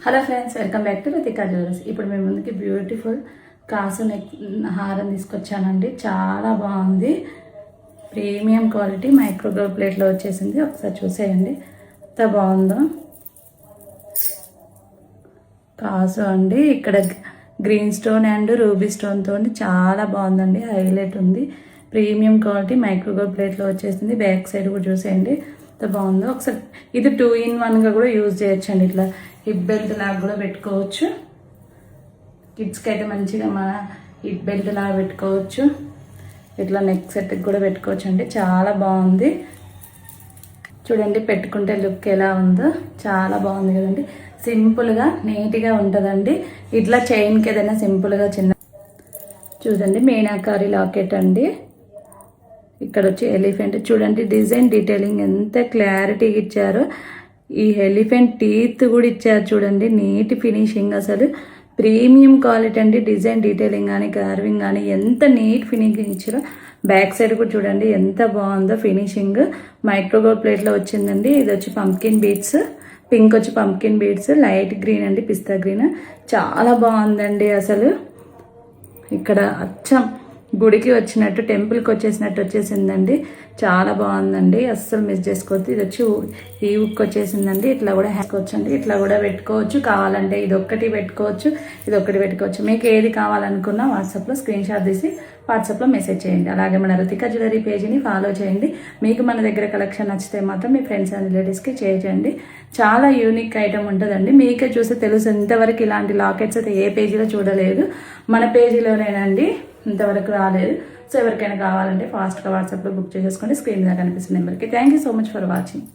Hello friends, welcome back to Ritika jewellers. ఇప్పుడు మేము ముందుకి బ్యూటిఫుల్ కాసు నెక్ హారం తీసుకొచ్చానండి. చాలా బాగుంది. ప్రీమియం క్వాలిటీ మైక్రోవేవ్ ప్లేట్లో వచ్చేసింది. ఒకసారి చూసేయండి ఎంత బాగుందో. కాసు అండి, ఇక్కడ గ్రీన్ స్టోన్ అండ్ రూబీ స్టోన్తో చాలా బాగుందండి. హైలైట్ ఉంది. ప్రీమియం క్వాలిటీ మైక్రోవేవ్ ప్లేట్లో వచ్చేసింది. బ్యాక్ సైడ్ కూడా చూసేయండి ఎంత బాగుందో. ఒకసారి ఇది 2-in-1గా కూడా యూజ్ చేయొచ్చండి. ఇట్లా హిప్ బెల్ట్ లాగా కూడా పెట్టుకోవచ్చు. కిడ్స్కి అయితే మంచిగా మన హిప్ బెల్ట్ లాగా పెట్టుకోవచ్చు. ఇట్లా నెక్ సెట్కి కూడా పెట్టుకోవచ్చు అండి. చాలా బాగుంది. చూడండి పెట్టుకుంటే లుక్ ఎలా ఉందో. చాలా బాగుంది కదండి. సింపుల్గా నీట్గా ఉంటుందండి. ఇట్లా చైన్కి ఏదైనా సింపుల్గా చిన్న చూడండి మీనాకారి లాకెట్ అండి. ఇక్కడ వచ్చి ఎలిఫెంట్ చూడండి. డిజైన్ డీటెయిలింగ్ ఎంత క్లారిటీగా ఇచ్చారో. ఈ ఎలిఫెంట్ టీత్ కూడా ఇచ్చారు చూడండి. నీట్ ఫినిషింగ్, అసలు ప్రీమియం క్వాలిటీ అండి. డిజైన్ డీటెయిలింగ్ కానీ కార్వింగ్ కానీ ఎంత నీట్ ఫినిషింగ్ ఇచ్చారో. బ్యాక్ సైడ్ కూడా చూడండి ఎంత బాగుందో ఫినిషింగ్. మైక్రోవేవ్ ప్లేట్లో వచ్చిందండి. ఇది వచ్చి పంప్కిన్ బీడ్స్, పింక్ వచ్చి పంప్కిన్ బీడ్స్, లైట్ గ్రీన్ అండి పిస్తా గ్రీన్. చాలా బాగుందండి. అసలు ఇక్కడ అచ్చం గుడికి వచ్చినట్టు, టెంపుల్కి వచ్చేసిందండి. చాలా బాగుందండి. అస్సలు మిస్ చేసుకోవద్దు. ఇది వచ్చి ఈ ఉక్ వచ్చేసిందండి. ఇట్లా కూడా వేసుకోవచ్చండి. ఇట్లా కూడా పెట్టుకోవచ్చు. కావాలంటే ఇది ఒక్కటి పెట్టుకోవచ్చు, ఇది ఒక్కటి పెట్టుకోవచ్చు. మీకు ఏది కావాలనుకున్నా వాట్సాప్లో స్క్రీన్ షాట్ తీసి వాట్సాప్లో మెసేజ్ చేయండి. అలాగే మన రితికా జ్యువెలరీ పేజీని ఫాలో చేయండి. మీకు మన దగ్గర కలెక్షన్ నచ్చితే మాత్రం మీ ఫ్రెండ్స్ అండ్ రిలేటివ్స్కి షేర్ చేయండి. చాలా యూనిక్ ఐటమ్ ఉంటుందండి. మీకే చూస్తే తెలుసు. ఇంతవరకు ఇలాంటి లాకెట్స్ అయితే ఏ పేజీలో చూడలేదు. మన పేజీలోనేనండి, ఇంతవరకు రాలేదు. సో ఎవరికైనా కావాలంటే ఫాస్ట్గా వాట్సాప్లో బుక్ చేసేసుకోండి. స్క్రీన్ మీద కనిపిస్తున్న నెంబర్కి. Thank you so much for watching.